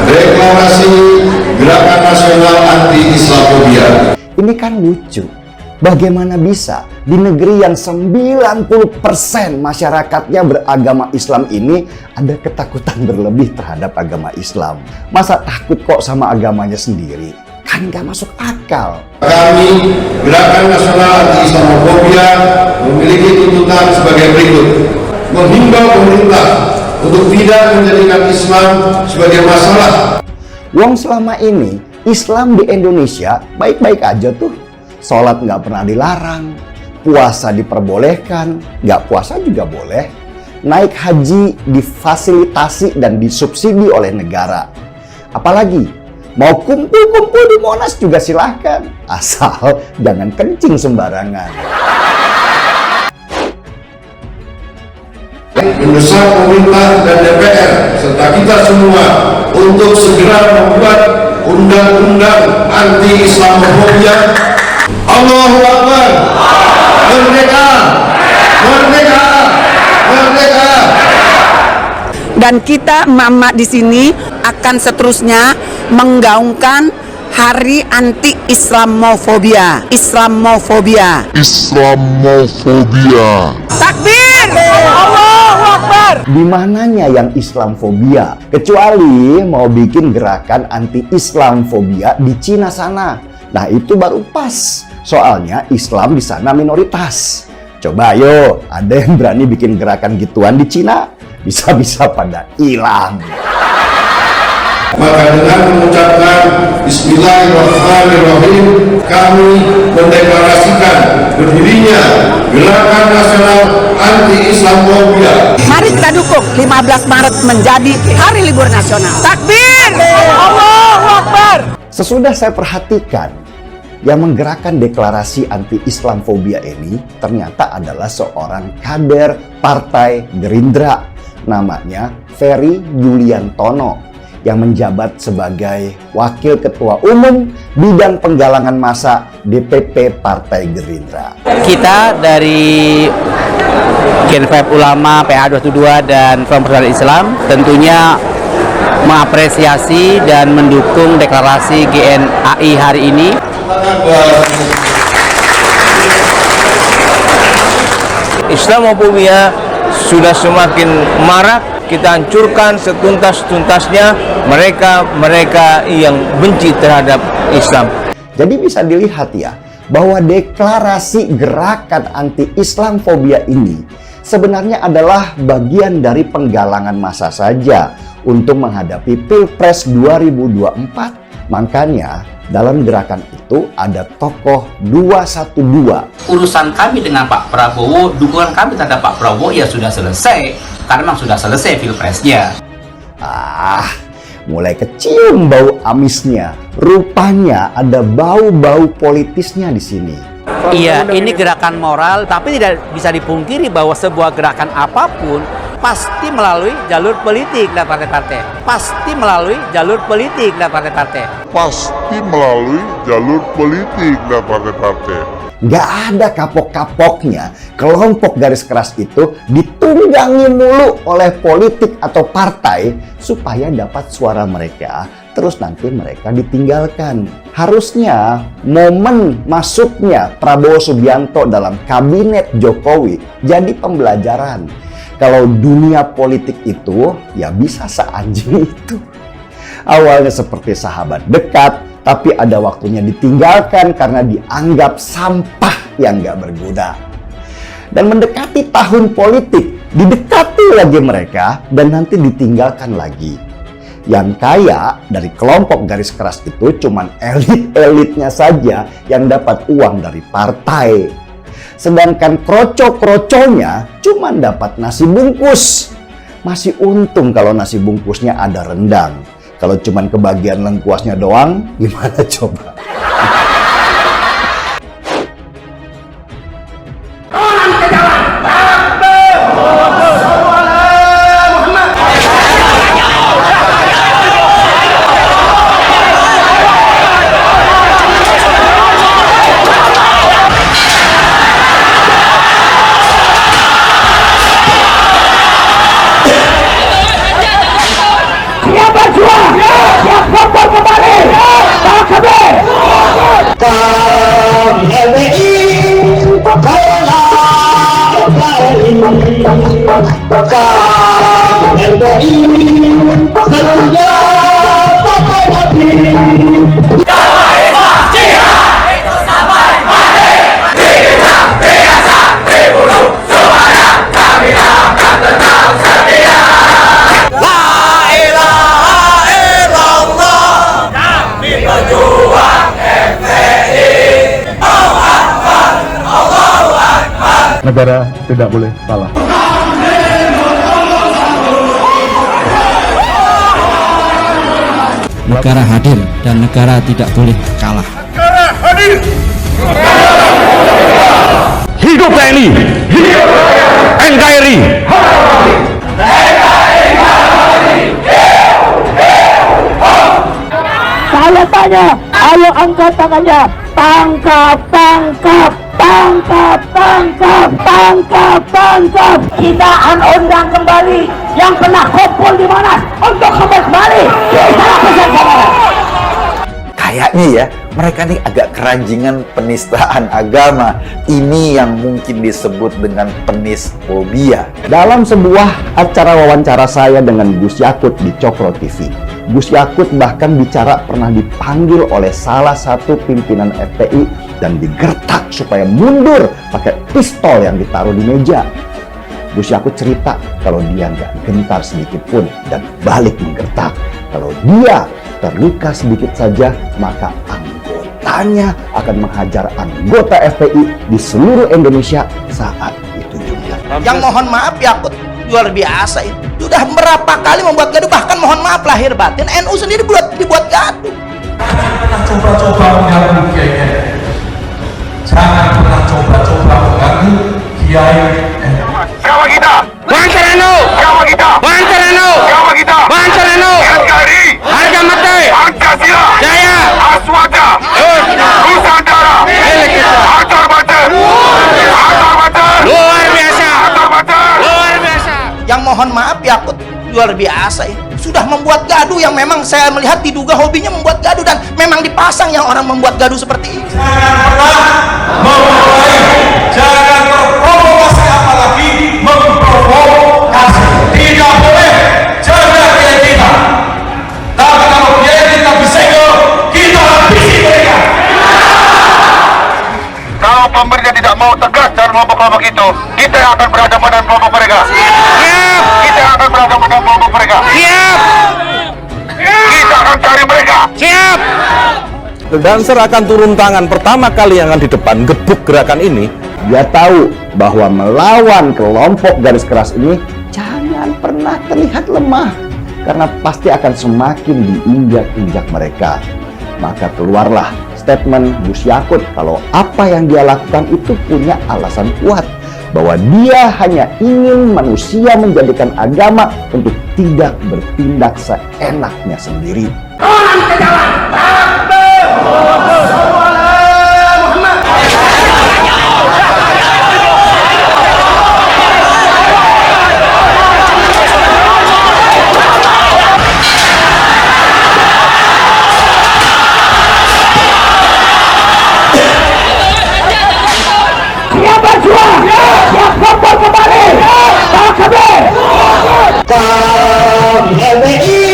deklarasi Gerakan Nasional Anti Islamofobia. Ini kan lucu. Bagaimana bisa di negeri yang 90% masyarakatnya beragama Islam ini ada ketakutan berlebih terhadap agama Islam? Masa takut kok sama agamanya sendiri? Kan nggak masuk akal. Kami, Gerakan Nasional Anti Islamofobia, memiliki tuntutan sebagai berikut. Menghimbau pemerintah untuk tidak menjadikan Islam sebagai masalah. Wong selama ini Islam di Indonesia baik-baik aja tuh. Sholat nggak pernah dilarang, puasa diperbolehkan, nggak puasa juga boleh. Naik haji difasilitasi dan disubsidi oleh negara. Apalagi mau kumpul-kumpul di Monas juga silahkan, asal jangan kencing sembarangan. Mendesak pemerintah dan DPR serta kita semua untuk segera membuat undang-undang anti Islamofobia. Allahu Akbar. Merdeka. Merdeka. Merdeka. Dan kita emak-emak di sini akan seterusnya menggaungkan Hari Anti Islamofobia. Islamofobia. Islamofobia. Takbir! Allahu Akbar! Di mananya yang Islamfobia? Kecuali mau bikin gerakan anti Islamfobia di Cina sana. Nah itu baru pas. Soalnya Islam di sana minoritas. Coba ayo, ada yang berani bikin gerakan gituan di Cina? Bisa-bisa pada hilang. Maka dengan mengucapkan Bismillahirrahmanirrahim, kami mendeklarasikan berdirinya Gerakan Nasional Anti Islamofobia. Mari kita dukung 15 Maret menjadi Hari Libur Nasional. Takbir! Allahu Akbar! Sesudah saya perhatikan, yang menggerakkan deklarasi anti Islamfobia ini ternyata adalah seorang kader Partai Gerindra. Namanya Ferry Yuliantono yang menjabat sebagai Wakil Ketua Umum Bidang Penggalangan Massa DPP Partai Gerindra. Kita dari Gnpf Ulama, PA212 dan Front Persatuan Islam tentunya mengapresiasi dan mendukung deklarasi GNAI hari ini. Islamofobia sudah semakin marak. Kita hancurkan setuntas-tuntasnya mereka yang benci terhadap Islam. Jadi bisa dilihat ya, bahwa deklarasi gerakan anti Islamfobia ini sebenarnya adalah bagian dari penggalangan massa saja untuk menghadapi Pilpres 2024. Makanya dalam gerakan itu ada tokoh 212. Urusan kami dengan Pak Prabowo, dukungan kami terhadap Pak Prabowo ya sudah selesai, karena memang sudah selesai Pilpresnya. Mulai kecium bau amisnya. Rupanya ada bau-bau politisnya di sini. Iya, ini gerakan moral, tapi tidak bisa dipungkiri bahwa sebuah gerakan apapun pasti melalui jalur politik dan partai-partai. Pasti melalui jalur politik dan partai-partai. Pasti melalui jalur politik dan partai-partai. Nggak ada kapok-kapoknya kelompok garis keras itu ditunggangi mulu oleh politik atau partai supaya dapat suara mereka, terus nanti mereka ditinggalkan. Harusnya momen masuknya Prabowo Subianto dalam kabinet Jokowi jadi pembelajaran. Kalau dunia politik itu ya bisa seanjing itu. Awalnya seperti sahabat dekat, tapi ada waktunya ditinggalkan karena dianggap sampah yang gak berguna. Dan mendekati tahun politik, didekati lagi mereka dan nanti ditinggalkan lagi. Yang kaya dari kelompok garis keras itu cuman elit-elitnya saja yang dapat uang dari partai. Sedangkan kroco-kroconya cuma dapat nasi bungkus. Masih untung kalau nasi bungkusnya ada rendang. Kalau cuma kebagian lengkuasnya doang, gimana coba? Berjuang! Negara tidak boleh kalah. Negara hadir dan negara tidak boleh kalah. Negara hadir. Hidup TNI, hidup NKRI. Saya tanya, ayo angkat tangannya. Tangkap, tangkap, tangkap, tangkap, tangkap, tangkap. Kita akan undang kembali yang pernah kumpul di mana untuk kembali. Kita pesan saudara. Kayaknya ya, mereka nih agak keranjingan penistaan agama. Ini yang mungkin disebut dengan penisfobia. Dalam sebuah acara wawancara saya dengan Gus Yakut di Cokro TV, Gus Yakut bahkan bicara pernah dipanggil oleh salah satu pimpinan FPI dan digertak supaya mundur pakai pistol yang ditaruh di meja. Gus Yakut cerita kalau dia nggak gentar sedikit pun dan balik menggertak. Kalau dia terluka sedikit saja, maka anggotanya akan menghajar anggota FPI di seluruh Indonesia saat itu juga. Yang mohon maaf Yakut luar biasa itu. Sudah berapa kali membuat gaduh, bahkan mohon maaf lahir batin NU sendiri dibuat gaduh. Coba-coba mengganggu kiai. Jangan pernah coba-coba mengganggu kiai. Siapa kita? Bancarano, Siapa kita? Bancarano, Siapa kita? Bancarano, NKRI, harga mati, Pancasila, Jaya, Aswada, Nusantara, Atar Bacer, Atar Bacer, luar biasa, Atar Bacer. luar biasa. Yang mohon maaf Yakut luar biasa itu. Sudah membuat gaduh yang memang saya melihat diduga hobinya membuat gaduh, dan memang dipasang yang orang membuat gaduh seperti ini. Jangan pernah memulai, jangan terprovokasi, apalagi memprovokasi. Tidak boleh jaga kiai kita. Tapi kalau kiai kita disegel, kita habisi mereka. Kalau pemerintah tidak mau tegas dan kelompok-kelompok itu, kita akan berhadapan dengan kelompok mereka. Siap, Kita akan berhadapan dengan kelompok mereka. siap, Kita akan cari mereka. siap. Dancer akan turun tangan pertama kali yang akan di depan gebuk gerakan ini. Dia tahu bahwa melawan kelompok garis keras ini jangan pernah terlihat lemah, karena pasti akan semakin diinjak-injak mereka. Maka keluarlah statement Gus Yakut kalau apa yang dia lakukan itu punya alasan kuat, bahwa dia hanya ingin manusia menjadikan agama untuk tidak bertindak seenaknya sendiri. Siap berjuang, siap kumpul kembali. Takbir. LBI